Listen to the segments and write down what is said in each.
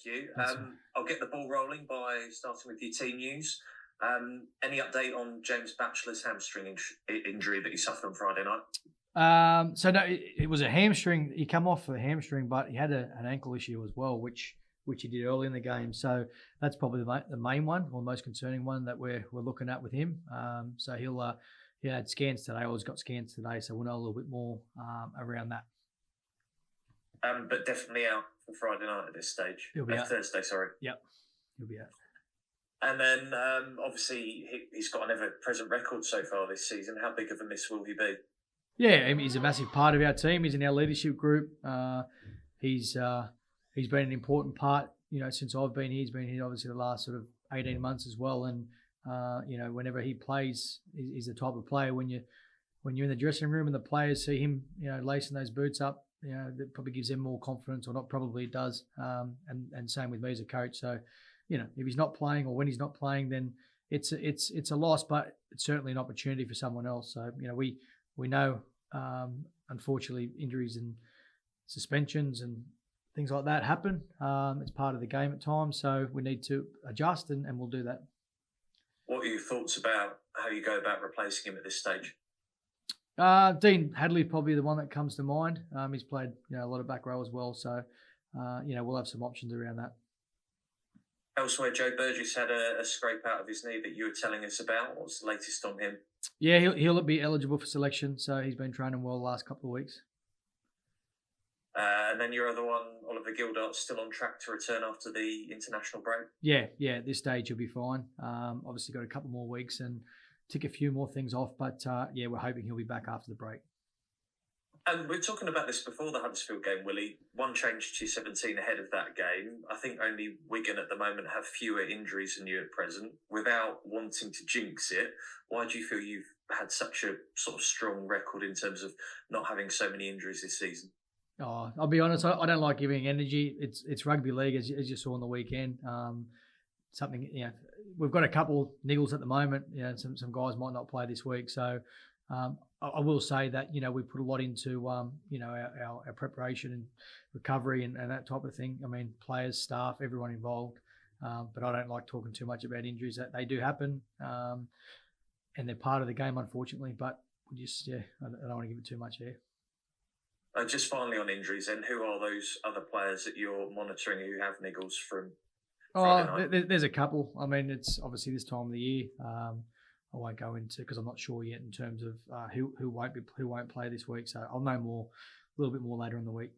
Thank you. I'll get the ball rolling by starting with your team news. Any update on James Batchelor's hamstring injury that he suffered on Friday night? So no, it was a hamstring. He come off for a hamstring, but he had an ankle issue as well, which he did early in the game. So that's probably the main one, or most concerning one that we're looking at with him. So he had scans today, or he's got scans today, so we'll know a little bit more around that. But definitely out for Friday night at this stage. He'll be out. Thursday, sorry. Yep, he'll be out. And then obviously he's got an ever-present record so far this season. How big of a miss will he be? Yeah, I mean, he's a massive part of our team. He's in our leadership group. He's been an important part, since I've been here. He's been here obviously the last sort of 18 months as well. And whenever he plays, he's the type of player when you're in the dressing room and the players see him, lacing those boots up, that probably gives them more confidence, or not probably it does. And same with me as a coach. So, if he's not playing, or when he's not playing, then it's a loss, but it's certainly an opportunity for someone else. So, we know, unfortunately, injuries and suspensions and things like that happen. It's part of the game at times, so we need to adjust, and we'll do that. What are your thoughts about how you go about replacing him at this stage? Dean Hadley, probably the one that comes to mind. He's played a lot of back row as well, so we'll have some options around that. Elsewhere, Joe Burgess had a scrape out of his knee that you were telling us about. What's the latest on him? Yeah, he'll be eligible for selection, so he's been training well the last couple of weeks. And then your other one, Oliver Gildart's still on track to return after the international break? Yeah, at this stage he'll be fine. Obviously got a couple more weeks and tick a few more things off, but we're hoping he'll be back after the break. And we were talking about this before the Huddersfield game, Willie. One change to 17 ahead of that game. I think only Wigan at the moment have fewer injuries than you at present. Without wanting to jinx it, why do you feel you've had such a sort of strong record in terms of not having so many injuries this season? Oh, I'll be honest, I don't like giving energy. It's rugby league, as you saw on the weekend. We've got a couple niggles at the moment. Some guys might not play this week, so I will say that we put a lot into our preparation and recovery and that type of thing. I mean, players, staff, everyone involved. But I don't like talking too much about injuries. That they do happen, and they're part of the game, unfortunately. But I don't want to give it too much here. Just finally on injuries, then, who are those other players that you're monitoring who have niggles from? There's a couple. I mean, it's obviously this time of the year. I won't go into, because I'm not sure yet in terms of who won't play this week. So I'll know more, a little bit more later in the week.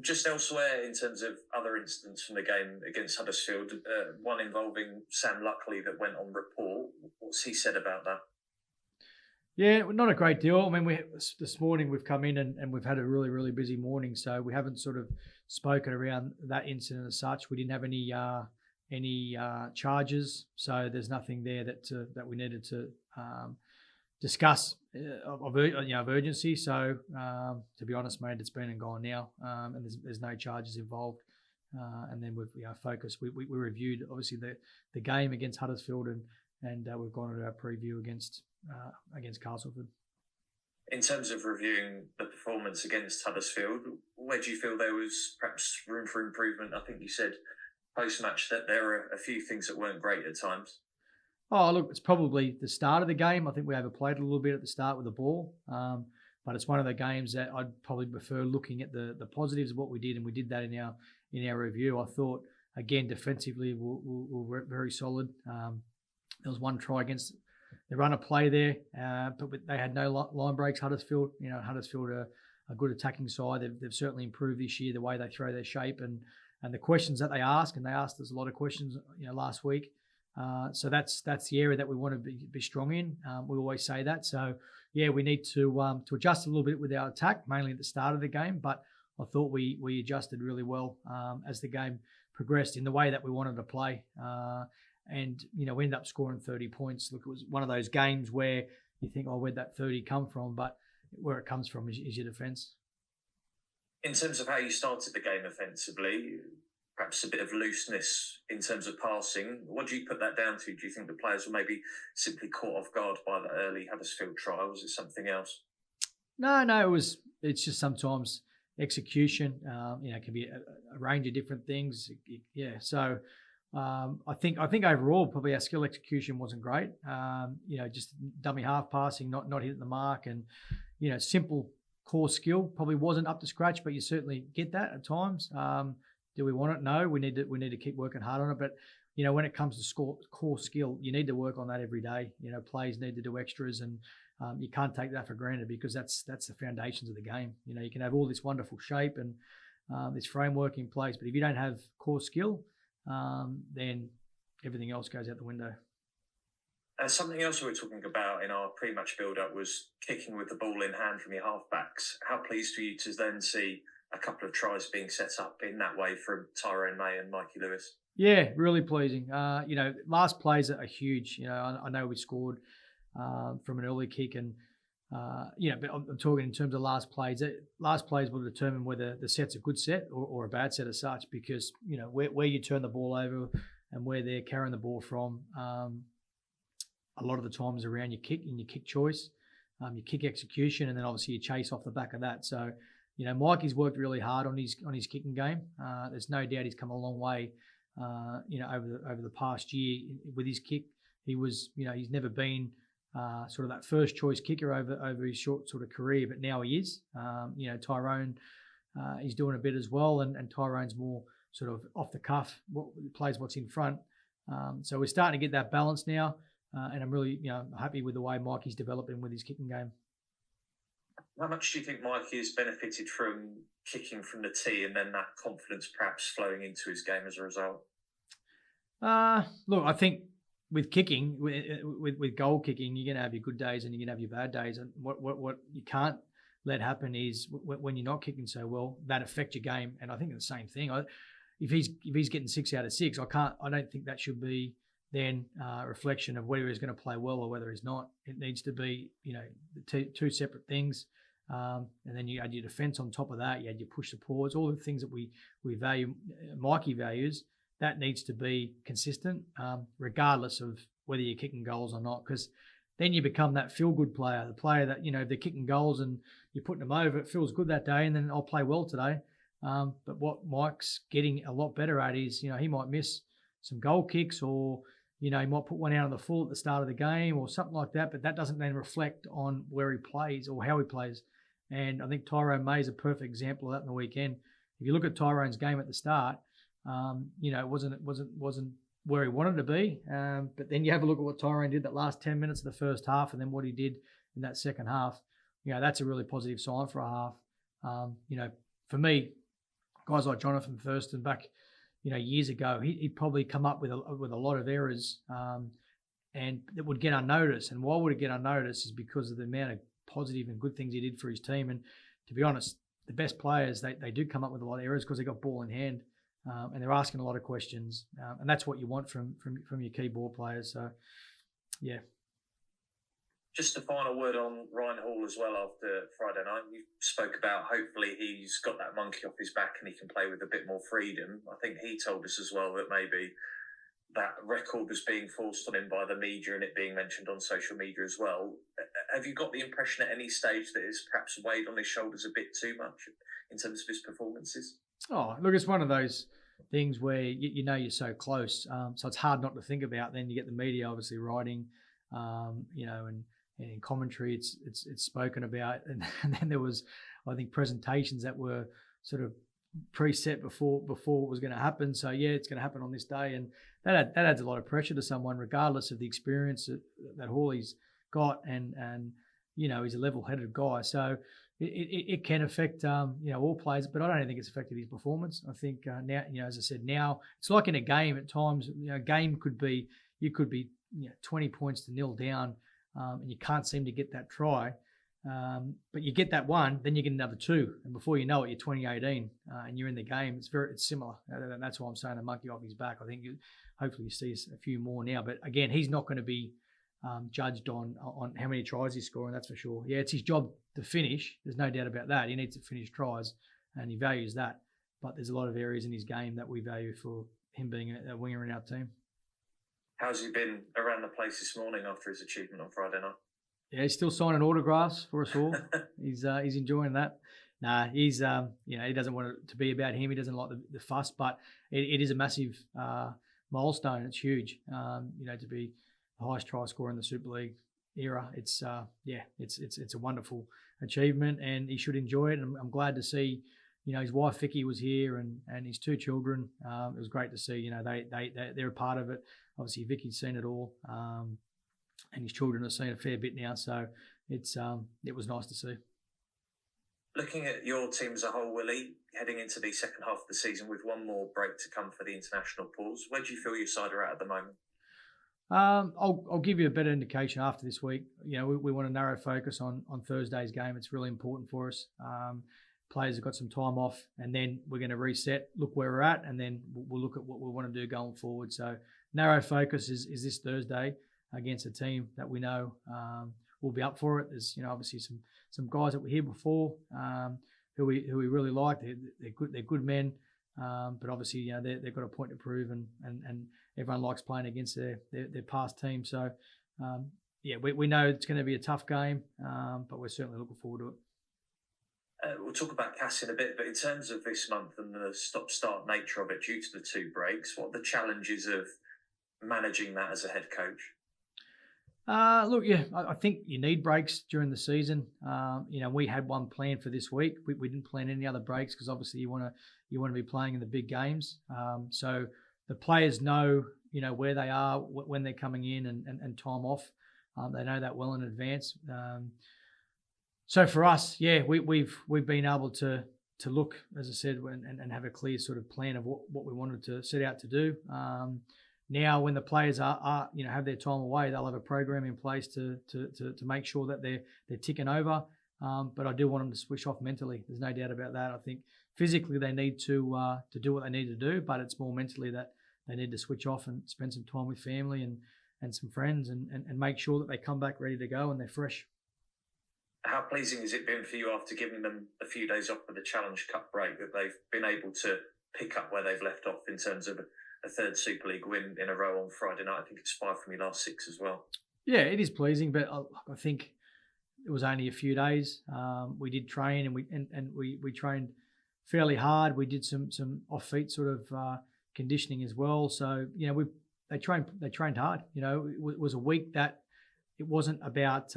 Just elsewhere, in terms of other incidents from the game against Huddersfield, one involving Sam Luckley that went on report. What's he said about that? Yeah, not a great deal. I mean, this morning we've come in and we've had a really, really busy morning, so we haven't sort of spoken around that incident as such. We didn't have any charges, so there's nothing there that we needed to discuss of urgency. So to be honest, mate, it's been and gone now, and there's no charges involved. And then we've focused. We reviewed obviously the game against Huddersfield, and we've gone into our preview against Castleford. In terms of reviewing the performance against Huddersfield, where do you feel there was perhaps room for improvement? I think you said post-match that there are a few things that weren't great at times. Oh, look, it's probably the start of the game. I think we overplayed a little bit at the start with the ball. But it's one of the games that I'd probably prefer looking at the positives of what we did, and we did that in our review. I thought, again, defensively, we were very solid. There was one try against the run of play there, but they had no line breaks. Huddersfield, Huddersfield are a good attacking side. They've certainly improved this year, the way they throw their shape and the questions that they ask, and they asked us a lot of questions, last week. So that's the area that we want to be strong in. We always say that. So yeah, we need to adjust a little bit with our attack, mainly at the start of the game. But I thought we adjusted really well as the game progressed in the way that we wanted to play. And we ended up scoring 30 points. Look, it was one of those games where you think, oh, where'd that 30 come from? But where it comes from is your defence. In terms of how you started the game offensively, perhaps a bit of looseness in terms of passing. What do you put that down to? Do you think the players were maybe simply caught off guard by the early Huddersfield trial? Was it something else? No, it's just sometimes execution, can be a range of different things. Yeah, so I think overall probably our skill execution wasn't great. Just dummy half passing, not hitting the mark, and simple core skill probably wasn't up to scratch, but you certainly get that at times. Do we want it? No, we need to keep working hard on it. But when it comes to core skill, you need to work on that every day. Players need to do extras, and you can't take that for granted, because that's the foundations of the game. You can have all this wonderful shape and this framework in place, but if you don't have core skill, then everything else goes out the window. Something else we were talking about in our pre-match build-up was kicking with the ball in hand from your half-backs. How pleased were you to then see a couple of tries being set up in that way from Tyrone May and Mikey Lewis? Yeah, really pleasing. Last plays are huge. I know we scored from an early kick, and but I'm talking in terms of last plays. Last plays will determine whether the set's a good set or a bad set as such, because where you turn the ball over and where they're carrying the ball from, a lot of the times around your kick and your kick choice, your kick execution, and then obviously you chase off the back of that. So, Mikey's worked really hard on his kicking game. There's no doubt he's come a long way. Over the past year with his kick. He was, he's never been sort of that first choice kicker over his short sort of career, but now he is. Tyrone, he's doing a bit as well, and Tyrone's more sort of off the cuff, plays what's in front. So we're starting to get that balance now. And I'm really, happy with the way Mikey's developing with his kicking game. How much do you think Mikey has benefited from kicking from the tee, and then that confidence perhaps flowing into his game as a result? Look, I think with kicking, with goal kicking, you're going to have your good days and you're going to have your bad days. And what you can't let happen is when you're not kicking so well, that affect your game. And I think the same thing. If he's getting 6 out of 6, I don't think that should be then a reflection of whether he's going to play well or whether he's not. It needs to be, two separate things. And then you add your defence on top of that. You add your push supports, all the things that we value, Mikey values. That needs to be consistent, regardless of whether you're kicking goals or not, because then you become that feel-good player, the player that, if they're kicking goals and you're putting them over, it feels good that day, and then I'll play well today. But what Mike's getting a lot better at is, he might miss some goal kicks, or he might put one out on the full at the start of the game or something like that, but that doesn't then reflect on where he plays or how he plays. And I think Tyrone May is a perfect example of that in the weekend. If you look at Tyrone's game at the start, it wasn't where he wanted to be. But then you have a look at what Tyrone did that last 10 minutes of the first half, and then what he did in that second half. That's a really positive sign for a half. For me, guys like Jonathan Thurston back, years ago, he'd probably come up with a lot of errors, and it would get unnoticed. And why would it get unnoticed is because of the amount of positive and good things he did for his team. And to be honest, the best players, they do come up with a lot of errors because they got ball in hand, and they're asking a lot of questions, and that's what you want from your key ball players. So, yeah. Just a final word on Ryan Hall as well after Friday night. You spoke about hopefully he's got that monkey off his back and he can play with a bit more freedom. I think he told us as well that maybe that record was being forced on him by the media and it being mentioned on social media as well. Have you got the impression at any stage that it's perhaps weighed on his shoulders a bit too much in terms of his performances? Oh, look, it's one of those things where you're so close, so it's hard not to think about. Then you get the media obviously writing, and in commentary it's spoken about, and then there was, I think, presentations that were sort of preset before it was going to happen. So yeah, it's going to happen on this day, and that adds a lot of pressure to someone, regardless of the experience that Hawley's got, and he's a level-headed guy. So it can affect all players, but I don't think it's affected his performance. I think now, as I said, now it's like in a game at times. A game could be 20 points to 0 down. And you can't seem to get that try, but you get that one, then you get another 2, and before you know it, you're 20-18, and you're in the game. It's similar, and that's why I'm saying a monkey off his back. I think hopefully you see a few more now, but again, he's not going to be judged on how many tries he's scoring. That's for sure. Yeah, it's his job to finish. There's no doubt about that. He needs to finish tries, and he values that. But there's a lot of areas in his game that we value for him being a winger in our team. How's he been around the place this morning after his achievement on Friday night? Yeah, he's still signing autographs for us all. He's enjoying that. Nah, he's he doesn't want it to be about him. He doesn't like the fuss, but it is a massive milestone. It's huge. To be the highest try scorer in the Super League era. It's it's a wonderful achievement, and he should enjoy it. And I'm glad to see, his wife Vicky was here and his two children. It was great to see. They're a part of it. Obviously, Vicky's seen it all, and his children have seen a fair bit now. So it was nice to see. Looking at your team as a whole, Willie, heading into the second half of the season with one more break to come for the international pause, where do you feel your side are at the moment? I'll give you a better indication after this week. We want to narrow focus on Thursday's game. It's really important for us. Players have got some time off, and then we're going to reset, look where we're at, and then we'll look at what we want to do going forward. So narrow focus is this Thursday against a team that we know will be up for it. There's obviously some guys that were here before who we really like. They're good men, but obviously they've got a point to prove, and everyone likes playing against their past team. So we know it's going to be a tough game, but we're certainly looking forward to it. We'll talk about Cass in a bit, but in terms of this month and the stop-start nature of it due to the two breaks, what are the challenges of managing that as a head coach? I think you need breaks during the season. We had one planned for this week. We didn't plan any other breaks because obviously you want to be playing in the big games. So the players know where they are when they're coming in and time off. They know that well in advance. So for us, we've been able to look, as I said, and have a clear sort of plan of what we wanted to set out to do. Now, when the players are have their time away, they'll have a program in place to make sure that they're ticking over. But I do want them to switch off mentally. There's no doubt about that. I think physically they need to do what they need to do, but it's more mentally that they need to switch off and spend some time with family and some friends and make sure that they come back ready to go and they're fresh. How pleasing has it been for you after giving them a few days off with the Challenge Cup break that they've been able to pick up where they've left off in terms of a third Super League win in a row on Friday night? I think it's 5 from your last 6 as well. Yeah, it is pleasing, but I think it was only a few days. We did train and we trained fairly hard. We did some off-feet sort of conditioning as well. So they trained hard. It was a week that it wasn't about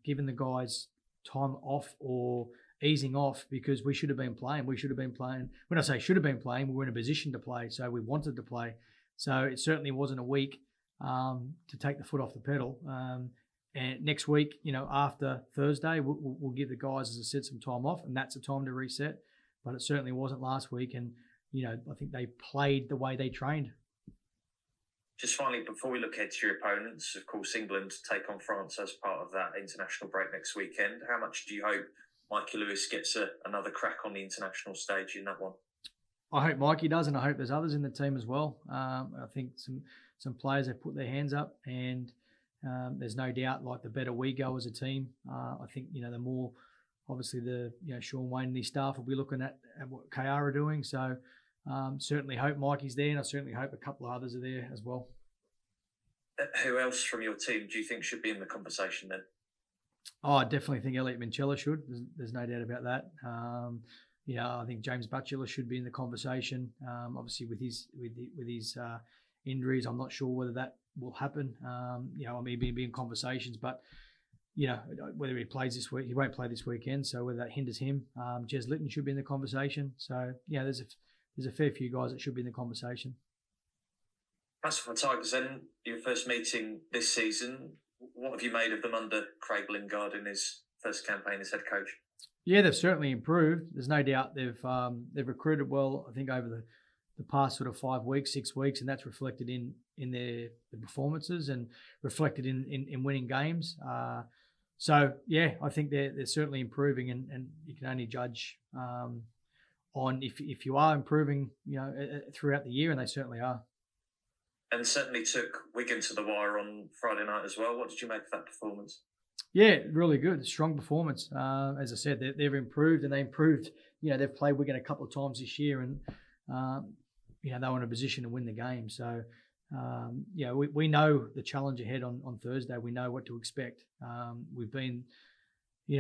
giving the guys time off or easing off because we should have been playing. When I say should have been playing, we were in a position to play, so we wanted to play. So it certainly wasn't a week to take the foot off the pedal. And next week, after Thursday, we'll give the guys, as I said, some time off, and that's a time to reset. But it certainly wasn't last week, and I think they played the way they trained. Just finally, before we look ahead to your opponents, of course, England take on France as part of that international break next weekend. How much do you hope Mikey Lewis gets another crack on the international stage in that one? I hope Mikey does, and I hope there's others in the team as well. I think some players have put their hands up, and there's no doubt, like the better we go as a team, I think the more obviously the Sean Wayne and his staff will be looking at what KR are doing. So certainly hope Mikey's there, and I certainly hope a couple of others are there as well. Who else from your team do you think should be in the conversation then? Oh, I definitely think Elliot Minchella should. There's no doubt about that. I think James Batchelor should be in the conversation. Obviously, with his injuries, I'm not sure whether that will happen. I mean, be in conversations, but whether he plays this week, he won't play this weekend. So whether that hinders him, Jez Litton should be in the conversation. So there's a fair few guys that should be in the conversation. Castleford Tigers, then your first meeting this season. What have you made of them under Craig Lingard in his first campaign as head coach? Yeah, they've certainly improved. There's no doubt they've recruited well, I think, over the past sort of 5 weeks, 6 weeks, and that's reflected in their performances and reflected in winning games. I think they're certainly improving, and you can only judge on if you are improving, throughout the year, and they certainly are. And certainly took Wigan to the wire on Friday night as well. What did you make of that performance? Yeah, really good. Strong performance. As I said, they've improved, and they improved. They've played Wigan a couple of times this year, and they were in a position to win the game. So, we know the challenge ahead on Thursday. We know what to expect. We've been,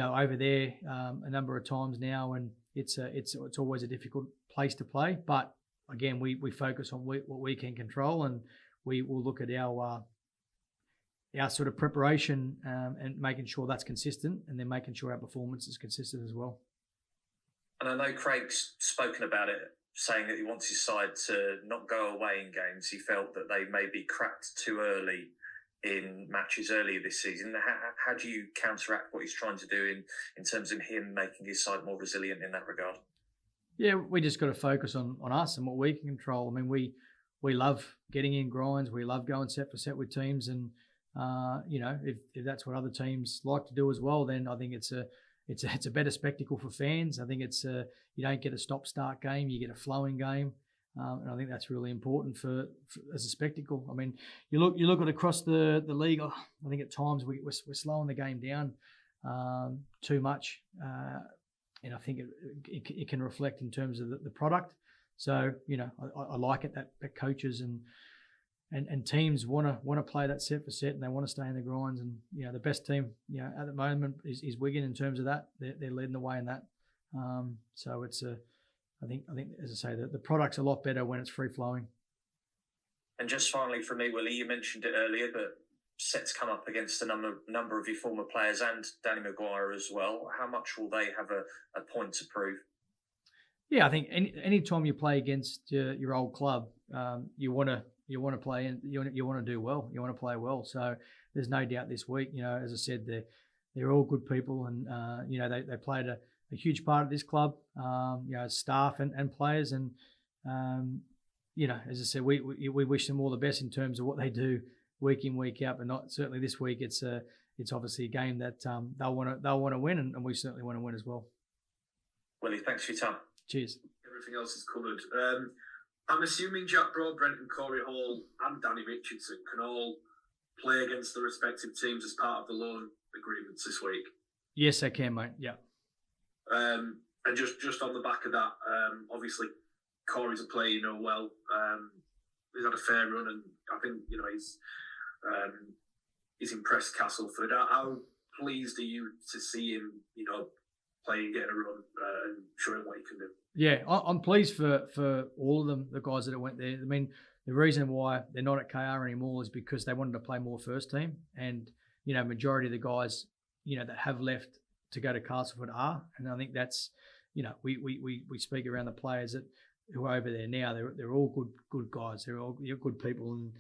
over there a number of times now, and it's always a difficult place to play. But again, we focus on what we can control, and we will look at our sort of preparation and making sure that's consistent, and then making sure our performance is consistent as well. And I know Craig's spoken about it, saying that he wants his side to not go away in games. He felt that they may be cracked too early in matches earlier this season. How do you counteract what he's trying to do in terms of him making his side more resilient in that regard? Yeah, we just got to focus on us and what we can control. I mean, we love getting in grinds. We love going set for set with teams, and if that's what other teams like to do as well, then I think it's a better spectacle for fans. I think you don't get a stop-start game, you get a flowing game, and I think that's really important for as a spectacle. I mean, you look at across the league. I think at times we're slowing the game down too much, and I think it can reflect in terms of the product. So I like it that coaches and teams want to play that set for set, and they want to stay in the grinds. And the best team at the moment is Wigan in terms of that. They're leading the way in that. So it's I think as I say, the product's a lot better when it's free flowing. And just finally for me, Willie, you mentioned it earlier, but sets come up against a number of your former players and Danny Maguire as well. How much will they have a point to prove? Yeah, I think any time you play against your old club, you want to play and you want to do well. You want to play well. So there's no doubt this week. As I said, they're all good people, and they played a huge part of this club. Staff and players, and as I said, we wish them all the best in terms of what they do week in, week out. But not certainly this week. It's obviously a game that they'll want to win, and we certainly want to win as well. Willie, thanks for your time. Cheers. Everything else is covered. I'm assuming Jack Broadbent and Corey Hall and Danny Richardson can all play against the respective teams as part of the loan agreements this week. Yes, they can, mate. Yeah. And just on the back of that, obviously Corey's a player you know well. He's had a fair run, and I think he's impressed Castleford. How pleased are you to see him, playing, getting a run, and showing what he can do? Yeah, I'm pleased for all of them, the guys that went there. I mean, the reason why they're not at KR anymore is because they wanted to play more first team, and majority of the guys that have left to go to Castleford are, and I think that's we speak around the players who are over there now. They're all good guys. They're all good people, and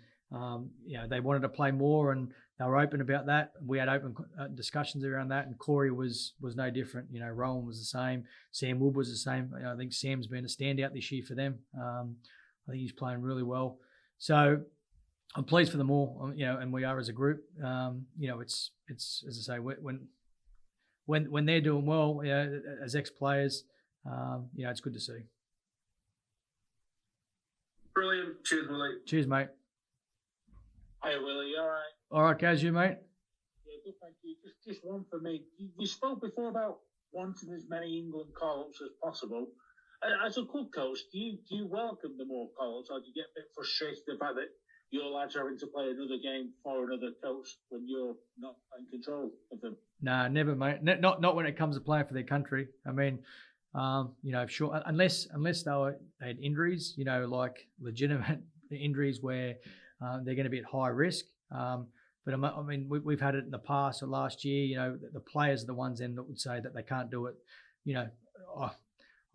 they wanted to play more, and they were open about that. We had open discussions around that, and Corey was no different. Rowan was the same. Sam Wood was the same. I think Sam's been a standout this year for them. I think he's playing really well. So I'm pleased for them all. And we are as a group. It's as I say, when they're doing well, as ex-players, it's good to see. Brilliant. Cheers, Willie. Cheers, mate. Hi, Willie. You all right? All right, Kaz, you, mate? Yeah, good, thank you. Just one for me. You spoke before about wanting as many England call-ups as possible. As a club coach, do you welcome the more call-ups, or do you get a bit frustrated the fact that your lads are having to play another game for another coach when you're not in control of them? Nah, never, mate. Not when it comes to playing for their country. I mean, sure, unless they had injuries, like legitimate injuries where they're going to be at high risk. But I mean, we've had it in the past or last year. The players are the ones then that would say that they can't do it.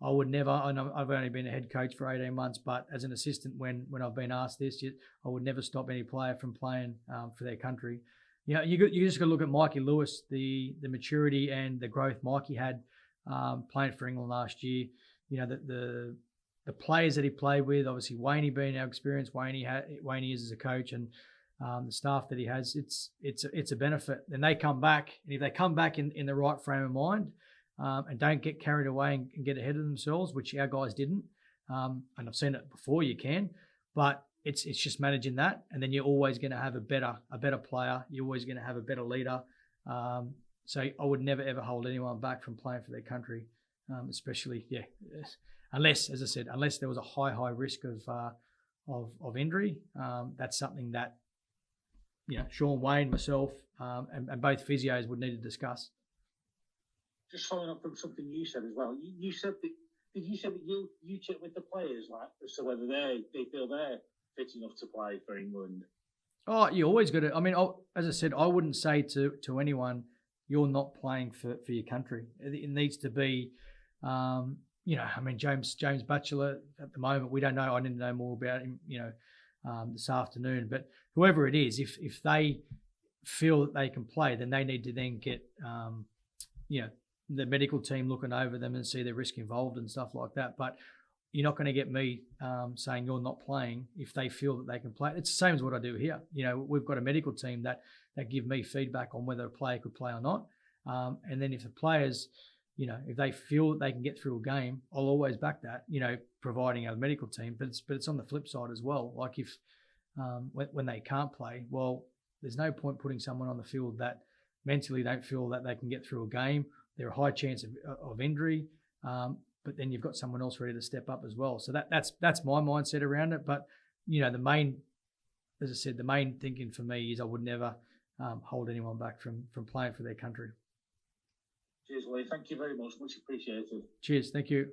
I would never. I know I've only been a head coach for 18 months, but as an assistant, when I've been asked this, I would never stop any player from playing for their country. You just got to look at Mikey Lewis, the maturity and the growth Mikey had playing for England last year. The players that he played with, obviously Wayne being our experience, Wayne is as a coach, and the staff that he has, it's a benefit. And they come back, and if they come back in the right frame of mind and don't get carried away and get ahead of themselves, which our guys didn't, and I've seen it before, you can, but it's just managing that, and then you're always going to have a better player. You're always going to have a better leader. So I would never ever hold anyone back from playing for their country, especially unless, as I said, unless there was a high risk of injury. That's something that Sean, Wayne, myself, and both physios would need to discuss. just following up from something you said as well. You said that. Did you say that you check with the players, like, as to whether they feel they're fit enough to play for England? Oh, you always got to. I mean, as I said, I wouldn't say to anyone, you're not playing for your country. It needs to be, I mean, James Batchelor at the moment, we don't know. I didn't know more about him, this afternoon. But whoever it is, if they feel that they can play, then they need to then get, the medical team looking over them and see the risk involved and stuff like that. But you're not going to get me saying you're not playing if they feel that they can play. It's the same as what I do here. We've got a medical team that give me feedback on whether a player could play or not. And then if the players, if they feel that they can get through a game, I'll always back that, providing our medical team. But it's on the flip side as well. Like if when they can't play, well, there's no point putting someone on the field that mentally don't feel that they can get through a game. They're a high chance of injury, but then you've got someone else ready to step up as well. So that's my mindset around it. But the main thinking for me is I would never hold anyone back from playing for their country. Cheers, Willie. Thank you very much. Much appreciated. Cheers. Thank you.